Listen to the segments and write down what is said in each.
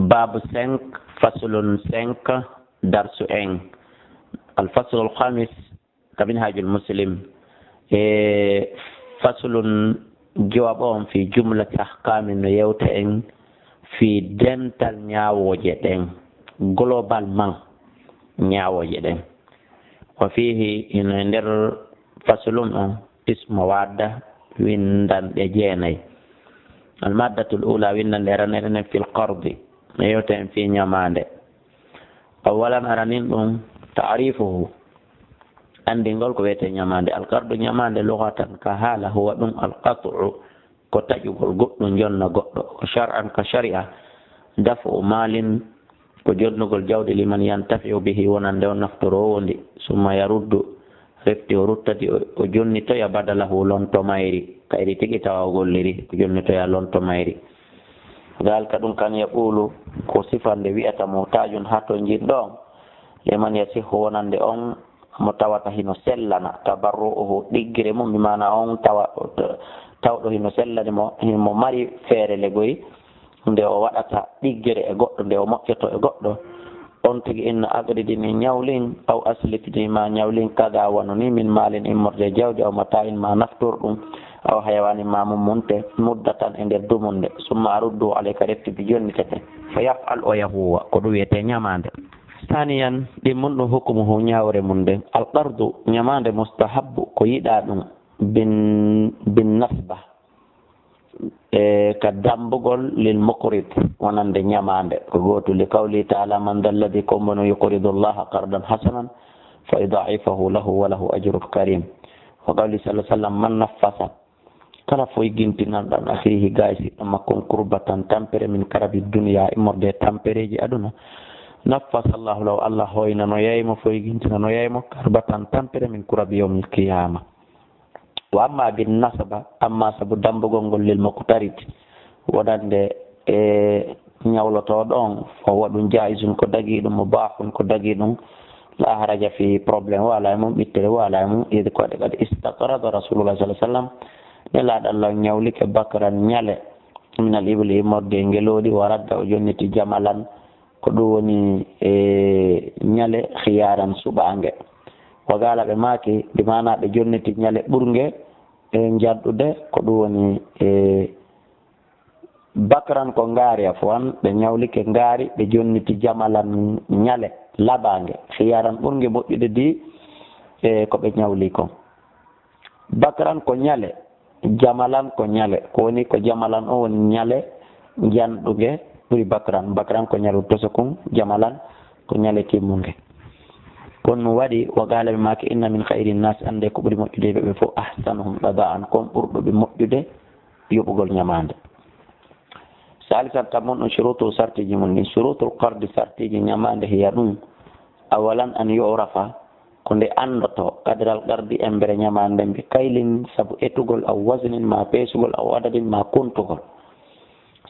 باب 5 فصل 5 درس 1. الفصل الخامس كمنهاج المسلم فصل جوابهم في جملة أحكام يوتين في dental ñawoje ɗen globalement ñawoje ɗen wa fihi ina nder faslum on ismu wadda windanɗe jeenayi almaddatul ula windande araneren fil qardi yewten fi ñamande awalan aranin ɗum ta'rifuhu andingol ko wiyete ñamande alqardu ñamande lughatan ka hala huwa ɗum alqat'u ko taƴugol goɗɗo jonna goɗɗo ko shar'an ka sharia dafu malin ko jonnugol jawdi liman yantafi'u bihi wonande o naftorowo ndi summa yaruddu refti o ruttati o jonnitoya badalahu lonto mayri kayri tigi tawa o golliri o jonnitoya lonto mayri dalika ɗum kan yaqulu ko sifande wi'ata mutajun ha to jinɗon liman yasihu wonande on mo tawata hino sellana tabarru'uhu ɗiggire mum bimana on tawɗo hino sellani mo himo mari feere legoyi nde o waɗata ɗiggere e goɗɗo nde o moƴƴoto e goɗɗo on tigi inna aqridini ñawlin aw aslitini ma ñawlin kaga wano ni min maalin immorde jawdi aw mata'in ma naftor ɗum aw hayawani ma mum munte muddatan e nder dumunde summa aruddu alayka refti bi jonnitete fa yaf'al o yahuwa ko ɗum wiyete ñamande saniyan ɗin mun ɗum hukumuhu ñawre mum nden alqardu ñamande mustahabbu ko yiɗa ɗum bin nasba ka dambugol lil muqrid wonande ñamande ko goto li qawli ta'ala man dal ladhi kombano yuqridu allaha qardan hasanan fa yudha'ifahu lahu wa lahu ajrun karim wa qawli sallallahu alaihi wasallam man naffasa kala foy gintinanɗan akhihi gaysi makkon kurbatan tampere min karabi dunya immorde tampereji aduna naffasa allahu lahu allah hoyna no yaymo foy gintina no yaymo karbatan tampere min kurabi yawmil qiyama wa amma bin nasaba amma sabu dambugol ngol lil muqtarid wonande ñawloto ɗon o waɗum jaizun ko dagi ɗum mubahun ko dagi ɗum la haraja fi probléme wala mum ɓittere wala mum id koɗe kadi istaqrada rasulullah sallallahu alaihi wasallam nelaɗo allah ñawlike bakran ñale min al ibli morde ngeloɗi wa radda o jonniti jamalan ko ɗum woni ñale khiyaran suɓange o gala ɓe maaki ɗi mana ɓe jonniti ñale ɓurge e jaddude ko ɗum woni bakran ko ngaari a fowan ɓe ñawlike ngaari ɓe jonniti jamalan ñale laɓange khiyaran ɓurge moƴƴude di ko ɓe ñawli kon bakran ko ñale jamalan ko ñale ko woni ko jamalan o woni ñale janɗuge ɓuri bakran ko ñalu tosokun jamalan ko ñale timmuge kono waɗi o gaalaɓe make inna min khayri nnas ande ko ɓuri moƴƴude ɓe fof ahsanuhum bada'an kon ɓurɗoɓe moƴƴude yoɓugol ñamande salisan tammon ɗum surutu sartiji mum ɗin surutul qardi sartiji ñamande hiya ɗum awalan an yurafa ko nde andoto kadral qardi embere ñamande mbi kaylin saabu etugol aw wasnin ma peesugol aw adadin ma kuntugol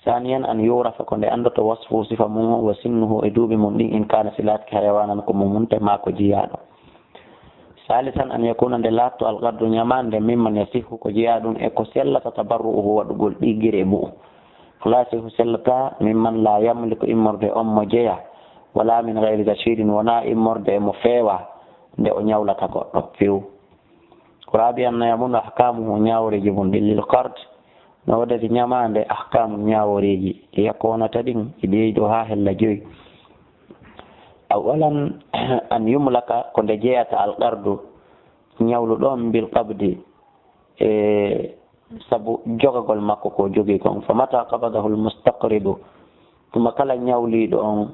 saniyan an yurafa ko nde andoto wasfu sifa mum wa sinnuhu e duuɓi mum ɗin in kana silatki hayawanan ko mumunte ma ko jiyaɗo salisan an yakuna nde latto alqardu ñamande mimman yasihu ko jiya ɗum e ko sellata tabarru'uhu waɗugol ɗiggire mu'um la sihu sellata mimman la yamliku immorde on mo jeeya wala min gayri rashidin wona immorde mo feewa nde o ñawlata goɗɗo few ko rabi'an yamun ahkamuhu ñawreji mum ɗin lil qard no waɗete ñamande ahkamu ñaworeji yakkonata ɗin iɗi ɗo ha hella joyi awalan an yumlaka ko nde jeeyata alqardu ñawlu ɗon bil qabdi sabu jogagol makko ko jogi kon fa mata qabadahu al mustaqridu tuma kala ñawliɗo on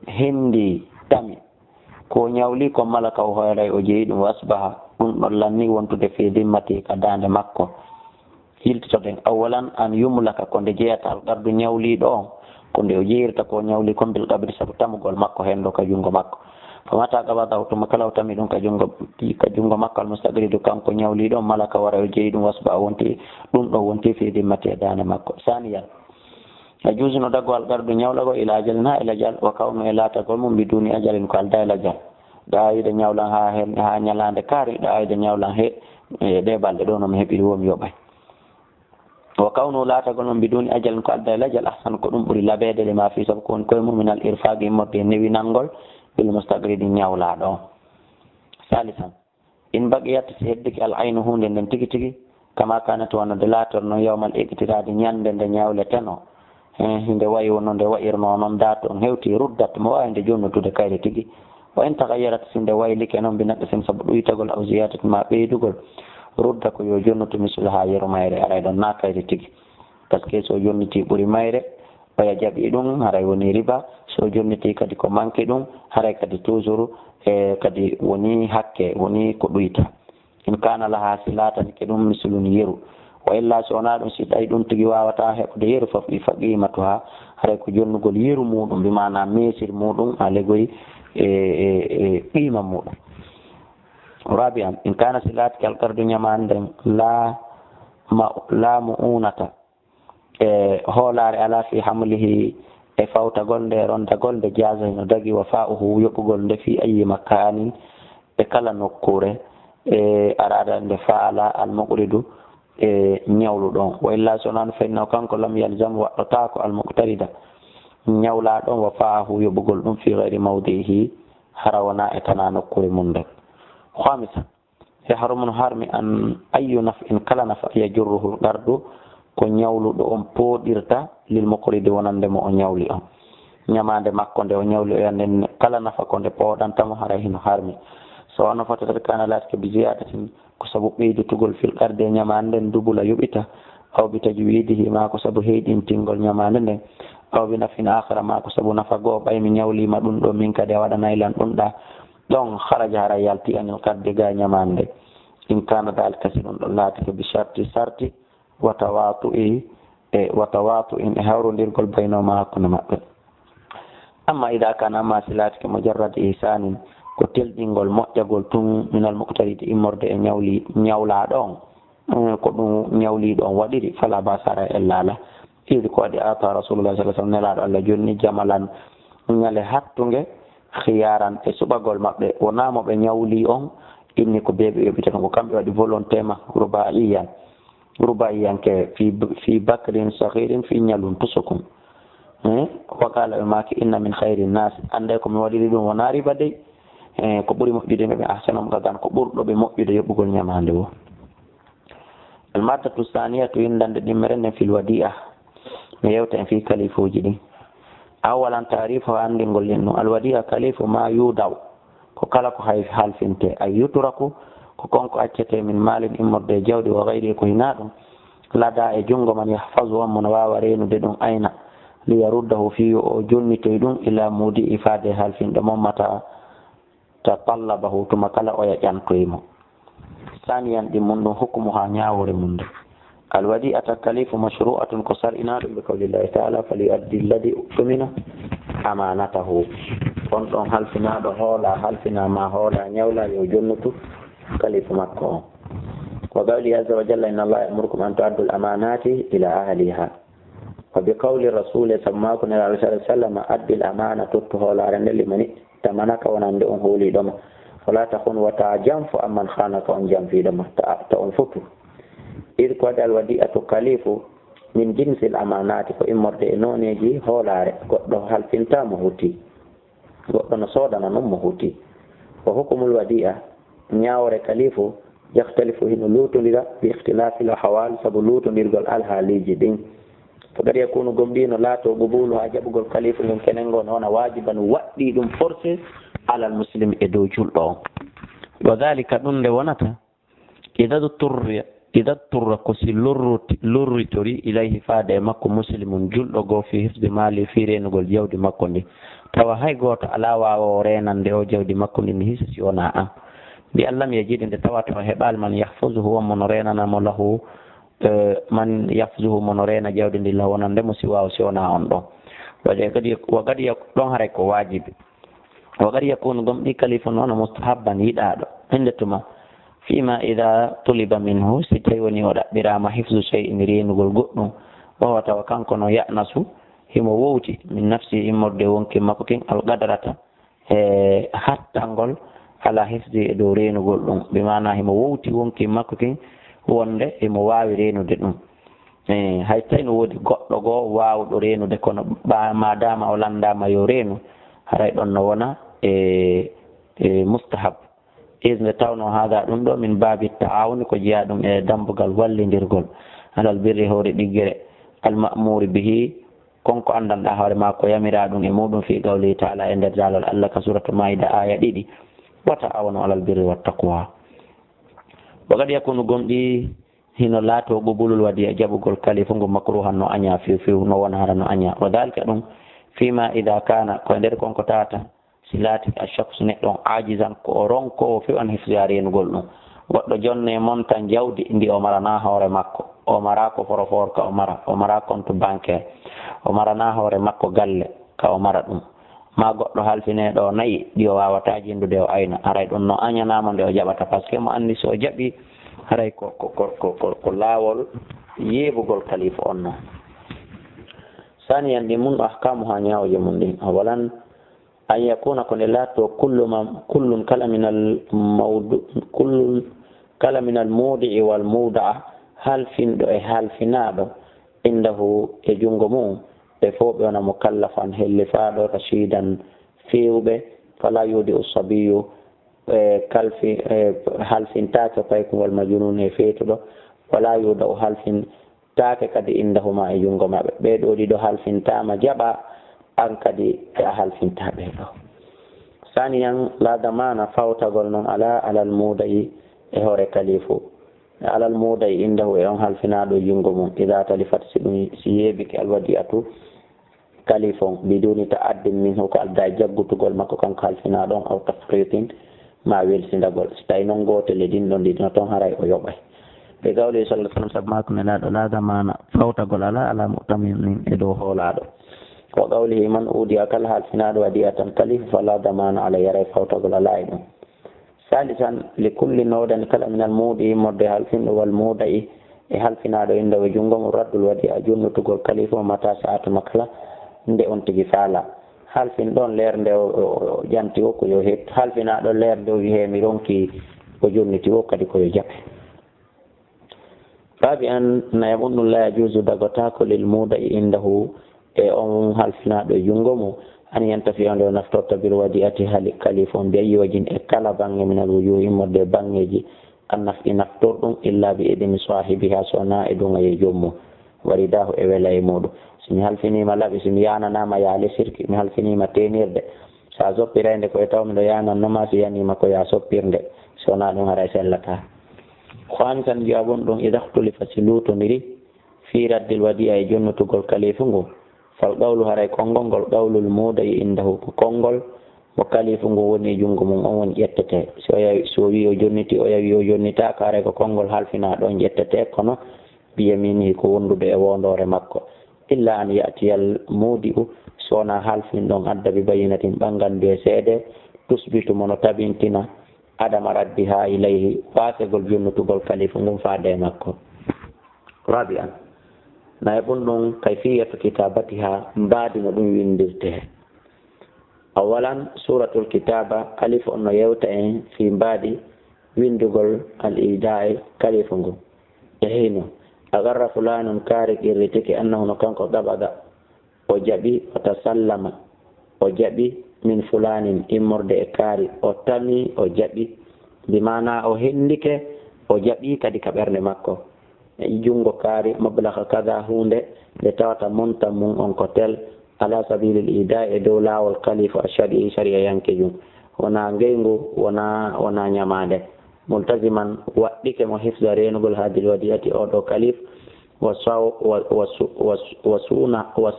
hendi tami ko ñawli ko malaka o hoyray o jeeyi ɗum wasbaha ɗum ɗon lanni wontude fi dimmati ka dande makko hiltotoɗen awalan an yumlaka ko nde jeeyata alqardu ñawliɗo on ko nde o jeeyirta ko ñawli kon bil qabri sabu tamugol makko hendo ka jungo makko famata qabadahu tuma kala o tami ɗum ka jungo makko al mustaqridu kanko ñawliɗo on malaka wara o jeeyi ɗum wasbaha wonti ɗum ɗo wonti fi dimmati e dande makko saniyan yajuzu no daggo alqardu ñawlago ila ajalin ha ila jal wa kawnu e laatagol mum biduni ajalin ko alda ila jal ɗa ayide ñawlan ha ñalande kaari ɗa ayide ñawlan he ɗe balɗe ɗo nomi heeɓiri womi yoɓay وكونه لا تكون بدون أجل قد الأجل أحسن كلهم بريلا بيد لما في سبكون كل من الإرفاق مرد النبي نانغول بالمستقرد نياولا دو. ثالثا إن بقيت سيدك العين هون لن تيجي تيجي كما كانت وانا دلاتر نو يوم الاقتداد نيان دن نياولا تنو هند واي ونون واير نو نون داتو هيوتي ردت مو عند جونو تو دكاي تيجي وإن تغيرت سند واي لكنهم بنقص سبب يتقول أو زيادة ما بيدقول rudda ko yo jonnoto misul ha yero mayre aray ɗon na kayre tigi par ce que so jonniti ɓuuri mayre oya jaɓi ɗum haray woni riba so jonniti kadi ko manque ɗum haray kadi toujours kadi woni hakke woni ko ɗuyta in kana laha silatani ke ɗum misuluni yeru wa illa so wona ɗum si ɗayi ɗum tigi wawata heɓde yeru faɓi faqimatu ha haray ko jonnugol yeru muɗum bimana mesir muɗum alegoy qima muɗum. رابعا إن كان سلات كالقرد نيمان لا مؤونة هولار على في حمله فوت غولد روندا غولد جازا ندغي وفاؤه يقول في أي مكان كلا نكورة أراد أن فعل المقرد نيولو دون وإلا سنان فإنه كان لم يلزم وأتاك المقترد نيولا دون وفاؤه يقول في غير موضعه حروانا إتنا نكور مندك. خامسا يحرم حرم أن أي نفع كلا نفع يجره الغرد كن يولو دون بوديرتا للمقرد ونندم أن يولي نيمان مكون دون يولي أن كلا نفع كون بودان تم حرهن حرمي سواء نفتر كان لاتك بزيادة كسبب بيد تقول في الأرض نيمان دبولا يبتا أو بتجويده ما كسبب هيدين تنقل نيمان أو بنفع آخر ما كسبب نفع باي من يولي ما دون من كده ودنا إلى دون donc kharaja hara yalti anil kadde ga nyamande in kana dal kasidon do laati bi sharti watawatu in hawrondirgol baynoma hakkunde mabbe amma ida kana ma silati ke mujarrad ihsanin ko teldingol moƴƴagol tun minal muqtaridi immorde e nyawla ɗon ko ɗum nyawli ɗon waɗiri fala basara e lala idi ko adi ata rasulullah sallallahu alaihi wasallam nelaɗo Allah jonni jamalan nyale hattunge khiyaran e suɓagol maɓɓe wonamo ɓe nyawli on inni ko beɓe yoɓitata ko kamɓe waɗi volonté ma rubaiyan ke fi bakrin sahirin fi nyalun tusukum wakala ɓe maki inna min khayri nas ande ko mi waɗiri ɗum wona riba dey ko ɓuri moƴƴude ɓe ahsanum gagan ko ɓurɗo ɓe moƴƴude yoɓɓugol nyamande wo. almaddatu saniyatu indande ɗimmerenne fil wadi'a mi yewta en fi kalifuji ɗin. awalan tarifu andingol linno alwadi'a kalifu ma yudaw ko kala ko hay halfinte ay yuturaku ko konko accete min malin immorde jawdi wa ghayri ko hina ɗum lada e jungo man yahfazu mon wawa renude ɗum ayna li yaruddahu fi o jonnitoy ɗum ila mudi ifade halfinde mommata tatallabahu tuma kala o yaƴantoymo. saniyan ɗi mum ɗum hukmu ha ñawore mum nde الوديعة التكاليف مشروعة كسر إناد بقول الله تعالى فليؤدي الذي أؤتمن أمانته فانتم هل فينا هولا هل فينا ما هولا نيولا يوجنة كليف مكة وقال عز وجل إن الله يأمركم أن تؤدوا الأمانات إلى أهلها وبقول الرسول سماكم النبي صلى الله عليه وسلم أدي الأمانة تطهولا رن لمن تمنك ونندئن هولي دم فلا تخون وتعجنف أمن خانك ونجم في دم تأنفتو إذ قد الوديعة كليف من جنس الأمانات فإمرت إنونيجي هولار قد هل فنتا مهوتي قد نصودنا نمهوتي وحكم الوديعة نياور كليف يختلف هنا لوت لذا باختلاف الأحوال سبلوت نرجل الحالي جدين فقد يكون قمدين لا تقبول واجب الكليف ممكن أن هنا واجبا وقتي دم فرصة على المسلم إدوجل وذلك دون لونتا إذا اضطر كسي لوريتوري إليه فاد مكو مسلم جلد غو في حفظ مالي في رينغول جود مكو دي توا هاي غوت على واو رينان دي جود مكو دي هيسي ونا بي لم يجد ان توا هبال من يحفظه ومن رينانا مله من يحفظه من رينا جود دي لا ونان دي مسي واو سيونا اون دو وقد يكون هرك واجب وقد يكون ضمن كليف وانا مستحبا يدادو عندما فيما إذا طلب منه ستيوني ودا برام حفظ شيء رين غلغنو وهو توكان كنو يأنس هم ووتي من نفسه إمرد وانك مكوكين القدرة حتى نقول على حفظ دورين غلغنو بمعنى هم ووتي وانك مكوكين وانده هم واوي رينو دنو hay tawi woodi goɗɗo goo waawɗo reenude kono madama o landama yo reenu haray ɗon no wona mustahab isnde tawno haaga ɗum ɗo min baabi ta'awuni ko jeeya ɗum e dambugal wallidirgol alal birri hoore ɗiggere almamuri bihi konko anndanɗa hoore ma ko yamira ɗum e muɗum fi qawlihi taala e nder jaalal allah ka suratu maida aya 2 wa ta'awanu alal birri wa taqwa wa qad yakunu gomɗi hino laato ɓuɓulul waɗi e jaɓugol kalifu ngu makruhan no aña fiw no wona hara no aña wa dalika ɗum fima ida kana koye nder konko tata si laati a shakhs neɗɗon ajizan ko o ronko o few an hifja renugol ɗum goɗɗo jonne montan jawdi ndi o marana hoore makko o mara ko forofor ka o mara compte bancaire o marana hoore makko galle ka o mara ɗum ma goɗɗo halfineɗo nayi ɗi o wawata jindude o ayna haray ɗum no añanamo nde o jaɓata par ce que mo anndi so jaɓi haray ko laawol yeɓugol kalifa on noon saniyan ɗi mun ahkamuha ñawoje mum ɗin awalan an yakuna ko nde laatto kullun kala min al mawdi'i wal mawda'a halfinɗo e halfinaɗo indahu e jungo mum ɓe fof ɓe wona mukallafan hellifaɗo rashidan fewɓe fala yudi usabiyu halfintake paykugol majunun e feetuɗo wala yuda o halfintake kadi indahuma e jungo maɓɓe ɓeɗo ɗiɗo halfintama jaɓa an kadi a halfinta ɓeɗo saniyan ladamana fawtagol noon alal mudayi e hoore kalifu alal mudayi indahu e on halfinaɗo jungo mum ida talifat si ɗum si yeɓike alwadi atu kalifon biduni ta addin min ko alda jaggutugol makko kanko halfinaɗon aw tafritin ma welsindagol so tawi noon gotel e ɗin ɗon ɗiɗno toon haray o yoɓay ɓe gawli sallah sallam saabu mako nelaɗo ladamana fawtagol ala mutamin e dow hoolaɗo ko gawlihi man udiya kala halfinaɗo waɗiya tan kalifa fala damana ala yaray fawtagol ala e ɗum salisan li kulli nowdani kala minal muudi modde halfinɗo wal muudayi e halfinaɗo inda e jungo mum raddul waɗi a junnutugol kalifa mata sa'atu makla nde on tigi faala halfin ɗon leer nde o janti o ko yo hettu halfinaɗo leer nde o wi he mi ronki o jonniti o kadi koyo jaɓe rabi an nayaɓunɗum la yajuzu dagotako lil muudayi indahu e on halfinaɗo e jungo mum an yantafi onde o naftorta bir waɗi ati haali kalifa on biyayi wajin e kala bange minal wujuhi modde bangeji an nafi naftorɗum illa bi idini sahibiha sona e ɗum e jommum waridahu e wela e muɗum somi halfinima laaɓi somi yananama yaale sirki mi halfinima tenirde sa soppirede koye taw miɗo yanannoma so yanima ko ya soppirde sona ɗum haray sellata hamisan jawabon ɗum idahtulifa si lutodiri fi raddil waɗi e jonnutugol kalifu ngu fal qawlu haray konngol ngol qawlul muudayi indahu ko konngol mo kalifu ngu woni jungo mum on woni ƴettete so wi o jonniti o yawi o jonnitaka haray ko konngol halfinaɗo ƴettete kono biyaminihi ko wondude e wondore makko illa an yatiyal muudi u sowona halfin ɗon adda bi bayinatin ɓangandu e seede tusbitu mono tabintina adama raddi ha ilayhi wasegol jonnutugol kalifu ngun faade e makko rabi an nayi ɓun ɗum kayfiyatu kitabatiha mbaadi no ɗum windirte awalan suratul kitaba alif on no yewta en fi mbaadi windugol al idai kalifu ngu e hino agarra fulanun kaari irritiki annahu no kanko ɗaɓaga o jaɓi o tasallama o jaɓi min fulanin immorde e kaari o tami o jaɓi bimana o hendike o jaɓi kadi ka ɓernde makko jungo kaari mablaka kada hunde nde tawata monta mum on ko tel ala sabilil ida e dow laawol kalifa ashari sharia yanke jum wona ngeygu wona ñamande multaziman waɗɗike mo hifda renugol haadil wadiyati oɗo kalif wa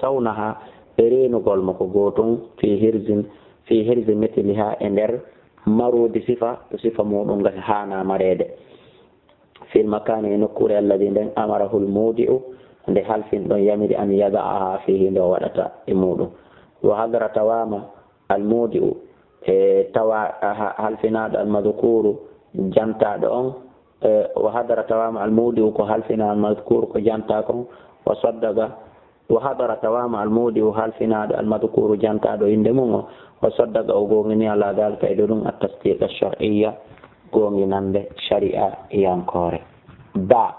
sawnaha e renugol mo ko gotum fi hirzi mithliha e nder marudi sifa muɗum gati hana marede fil makani e nokkure alladi nden amarahul mudi'u nde halfin ɗon yamiri an yada'aha fihi nde o waɗata e muɗum wa hadara tawama al mudi'u e tawa halfinaɗo almadhkuru jantaɗo on wa hadara tawama al mudi'u ko halfina almadhkuru ko janta kon wa saddaga wa hadara tawama al mudi'u halfinaɗo almadhkuru jantaɗo inde mum o wa saddaga o gongini ala dalika e ɗum at tasdiq ash-shar'iyya gonginande sharia yankore ba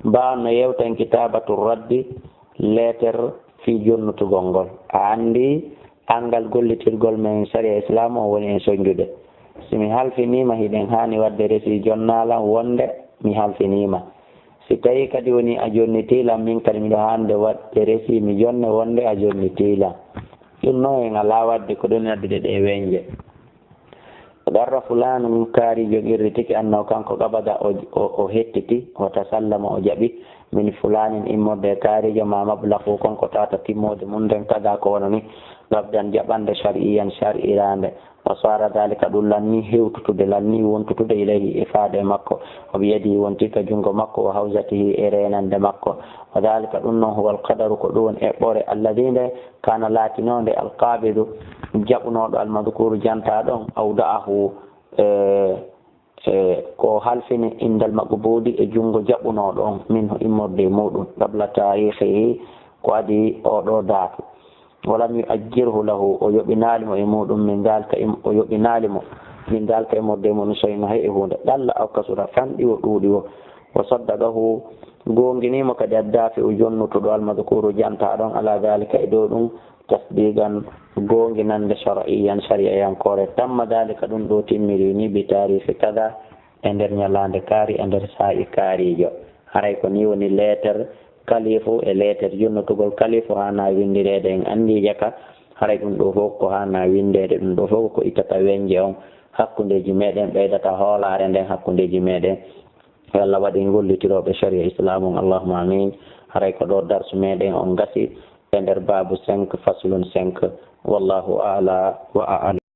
mbano yewten kitabatu raddi letter fi jonnutugol ngol a andi angal gollitirgol men sharia islam o woni en soñjude simi halfinima hiɗen hani wadde resi jonnalam wonde mi halfinima si tawi kadi woni a jonnitilam min kadi miɗo hande wadde resi mi jonne wonde a jonnitilam ɗum noon en ala wadde ko ɗon addude ɗe weñje darra fulanu min kaarijo irritiki annaw kanko gabada o hettiti o tasallama o jaɓi min fulanin immorde kaarijo ma mablahu konko tata timmode mum nden kada ko wona ni gabdan jaɓande shar'iyan shar'irande wa sara dalika ɗum lanni hewtutude lanni wontutude ilayhi e faade makko o biyadi wontika jungo makko wa hawsatihi e renande makko wa dalika ɗum noon huwa alqadaru ko ɗum eɓɓore alladi nde kana laatinode alqabidu jaɓunoɗo almadkuru janta ɗon awda'ahu ko halfini indal maqbudi e jungo jaɓunoɗo on min immorde muɗum qabla tarihihi ko adi oɗo daatu walam yuajjirhu lahu o yoɓinalimo e muɗum min dalka o yoɓinalimo min dalka immorde mum soyno he e hunde ɗalla aw kasura fanɗi o ɗuuɗi o wa saddaqahu gonginimo kadi addafi o jonnutuɗo almadkuru janta ɗon ala dalika e dow ɗum tasdigan gonginande shar'iyan shari'ayankore tamma dalika ɗum ɗo timmiri ni bi tarihi kada e nder ñalande kaari e nder sa'i kaarijo haray ko ni woni lettre kalifu e lettre jonnutugol kalifu hana windirede en andi jaka haray ɗum ɗo fof ko hana windede ɗum ɗo fof ko ittata weñje on hakkundeji meɗen ɓeydata hoolare nden hakkundeji meɗen Allah waɗi gollitiroɓe sharia islamum allahumma amin haray ko ɗo darsu meɗen on gasi e nder babu 5 faslun 5 wallahu a'la wa a'lam